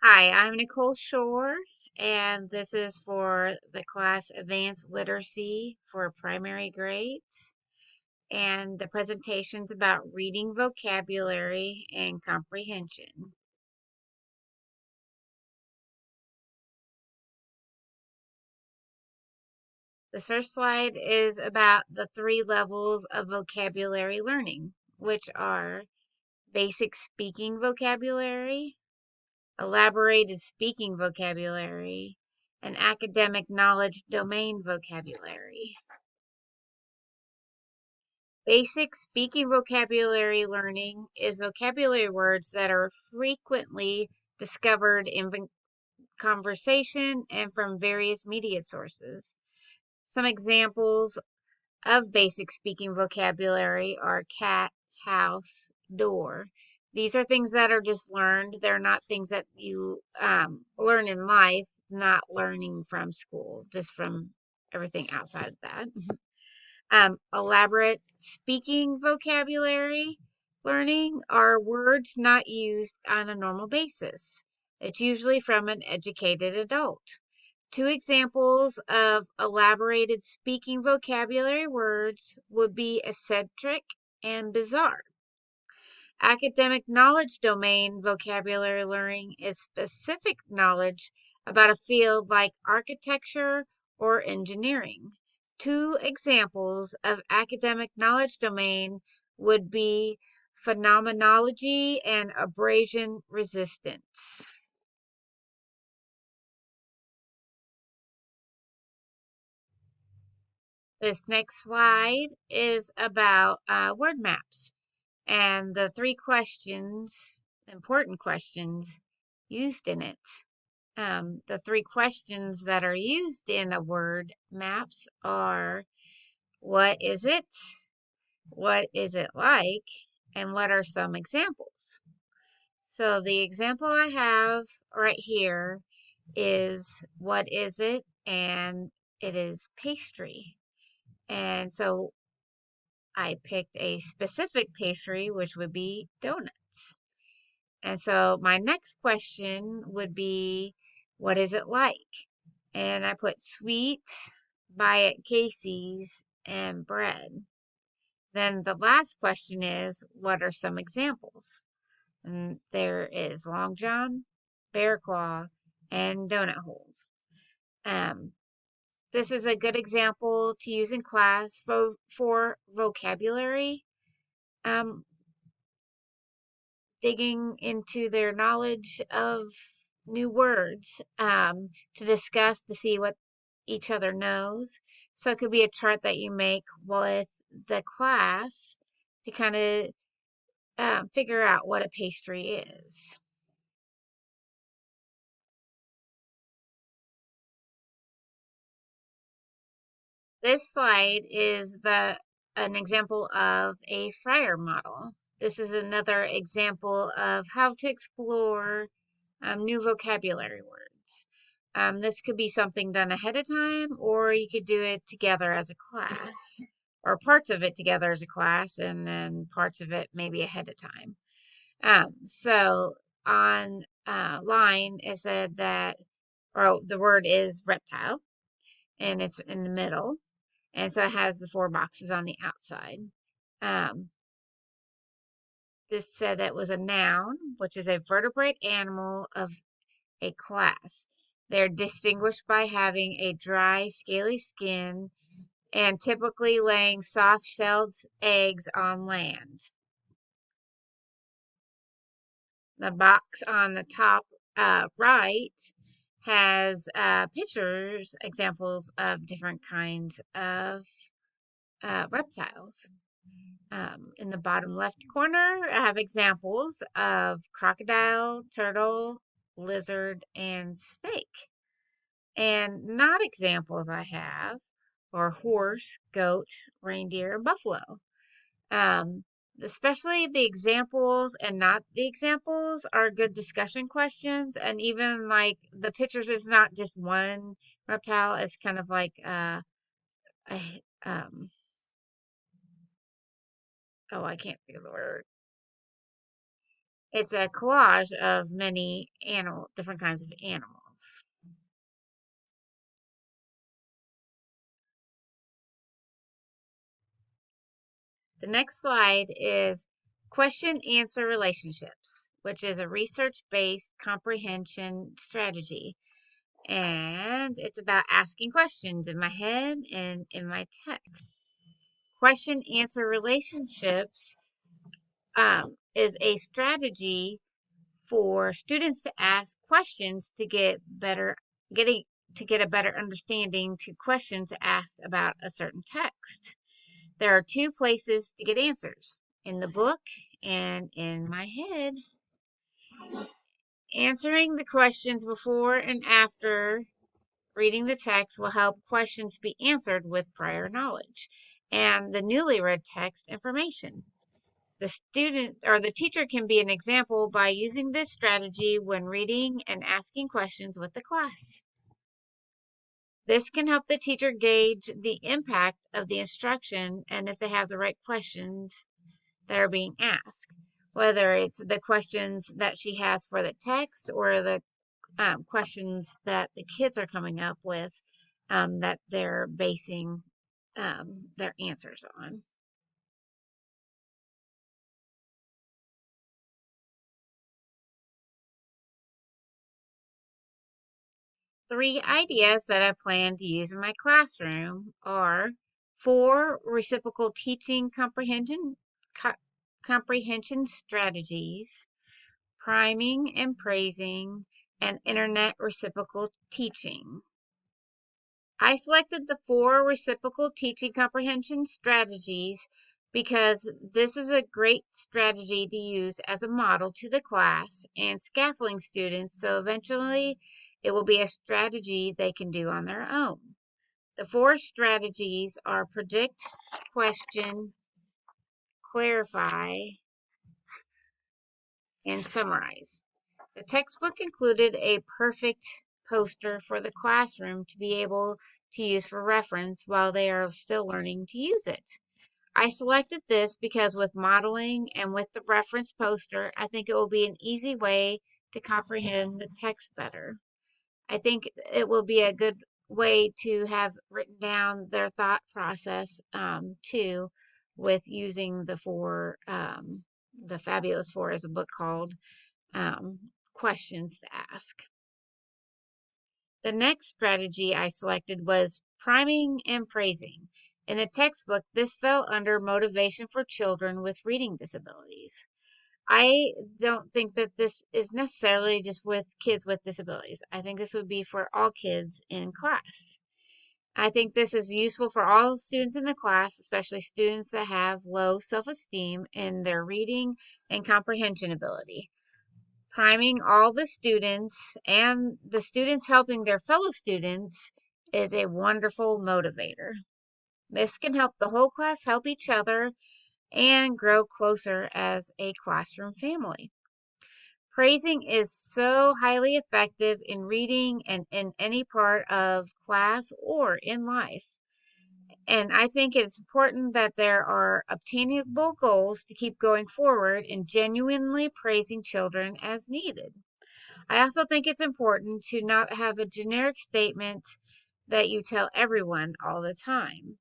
Hi, I'm Nicole Shore, and this is for the class Advanced Literacy for primary grades. And the presentation's about reading vocabulary and comprehension. This first slide is about the three levels of vocabulary learning, which are basic speaking vocabulary, elaborated speaking vocabulary, and academic knowledge domain vocabulary. Basic speaking vocabulary learning is vocabulary words that are frequently discovered in conversation and from various media sources. Some examples of basic speaking vocabulary are cat, house, door. These are things that are just learned. They're not things that you learn in life, not learning from school, just from everything outside of that. Elaborate speaking vocabulary learning are words not used on a normal basis. It's usually from an educated adult. Two examples of elaborated speaking vocabulary words would be eccentric and bizarre. Academic knowledge domain vocabulary learning is specific knowledge about a field like architecture or engineering. Two examples of academic knowledge domain would be phenomenology and abrasion resistance. This next slide is about word maps and the three questions, important questions used in it. The three questions that are used in a word maps are what is it? What is it like? And what are some examples? So the example I have right here is what is it? And it is pastry. And so I picked a specific pastry, which would be donuts. And so my next question would be, what is it like? And I put sweet, buy at Casey's, and bread. Then the last question is, what are some examples? And there is Long John, Bear Claw, and donut holes. Um, this is a good example to use in class for vocabulary. Um, Digging into their knowledge of new words to discuss to see what each other knows. So it could be a chart that you make with the class to kind of figure out what a pastry is. This slide is an example of a Frayer model. This is another example of how to explore new vocabulary words. This could be something done ahead of time, or you could do it together as a class, or parts of it together as a class, and then parts of it maybe ahead of time. So on line, it said that, or the word is reptile, and it's in the middle. And so it has the four boxes on the outside. Um, this said that was a noun, which is a vertebrate animal of a class. They're distinguished by having a dry, scaly skin and typically laying soft-shelled eggs on land. The box on the top right has pictures, examples of different kinds of reptiles. In the bottom left corner, I have examples of crocodile, turtle, lizard, and snake. And not examples I have are horse, goat, reindeer, and buffalo. Um, Especially the examples and not the examples are good discussion questions. And even like the pictures is not just one reptile, it's kind of like a oh, I can't think of the word. It's a collage of many different kinds of animals. The next slide is question answer relationships, which is a research-based comprehension strategy. And it's about asking questions in my head and in my text. Question answer relationships is a strategy for students to ask questions to getting to get a better understanding to questions asked about a certain text. There are two places to get answers, in the book and in my head. Answering the questions before and after reading the text will help questions be answered with prior knowledge and the newly read text information. The student or the teacher can be an example by using this strategy when reading and asking questions with the class. This can help the teacher gauge the impact of the instruction and if they have the right questions that are being asked, whether it's the questions that she has for the text or the questions that the kids are coming up with that they're basing their answers on. Three ideas that I plan to use in my classroom are 4 reciprocal teaching comprehension strategies, priming and praising, and internet reciprocal teaching. I selected the 4 reciprocal teaching comprehension strategies because this is a great strategy to use as a model to the class and scaffolding students, so eventually it will be a strategy they can do on their own. The 4 strategies are predict, question, clarify, and summarize. The textbook included a perfect poster for the classroom to be able to use for reference while they are still learning to use it. I selected this because with modeling and with the reference poster, I think it will be an easy way to comprehend the text better. I think it will be a good way to have written down their thought process too, with using the Fabulous Four, as a book called, um, questions to ask. The next strategy I selected was priming and praising. In the textbook, this fell under motivation for children with reading disabilities. I don't think that this is necessarily just with kids with disabilities. I think this would be for all kids in class. I think this is useful for all students in the class, especially students that have low self-esteem in their reading and comprehension ability. Priming all the students and the students helping their fellow students is a wonderful motivator. This can help the whole class help each other and grow closer as a classroom family. Praising is so highly effective in reading and in any part of class or in life. And I think it's important that there are obtainable goals to keep going forward and genuinely praising children as needed. I also think it's important to not have a generic statement that you tell everyone all the time.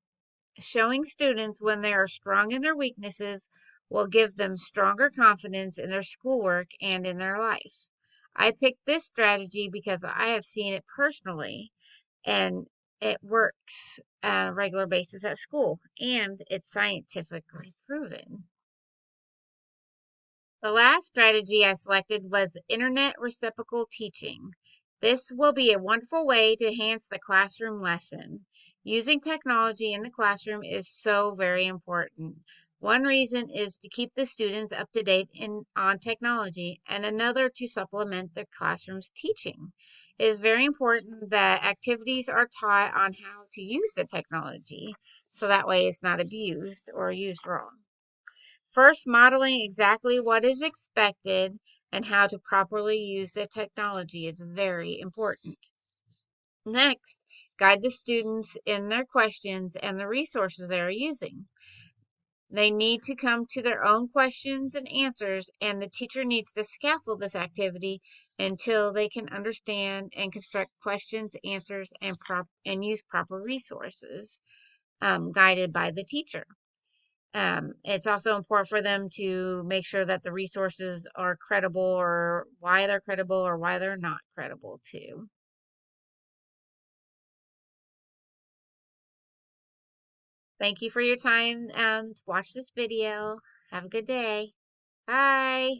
Showing students when they are strong in their weaknesses will give them stronger confidence in their schoolwork and in their life. I picked this strategy because I have seen it personally and it works on a regular basis at school and it's scientifically proven. The last strategy I selected was internet reciprocal teaching. This will be a wonderful way to enhance the classroom lesson. Using technology in the classroom is so very important. One reason is to keep the students up to date on technology, and another to supplement the classroom's teaching. It is very important that activities are taught on how to use the technology, so that way it's not abused or used wrong. First, modeling exactly what is expected and how to properly use the technology is very important. Next, guide the students in their questions and the resources they are using. They need to come to their own questions and answers, and the teacher needs to scaffold this activity until they can understand and construct questions, answers, and use proper resources, guided by the teacher. It's also important for them to make sure that the resources are credible, or why they're credible, or why they're not credible too. Thank you for your time to watch this video. Have a good day. Bye.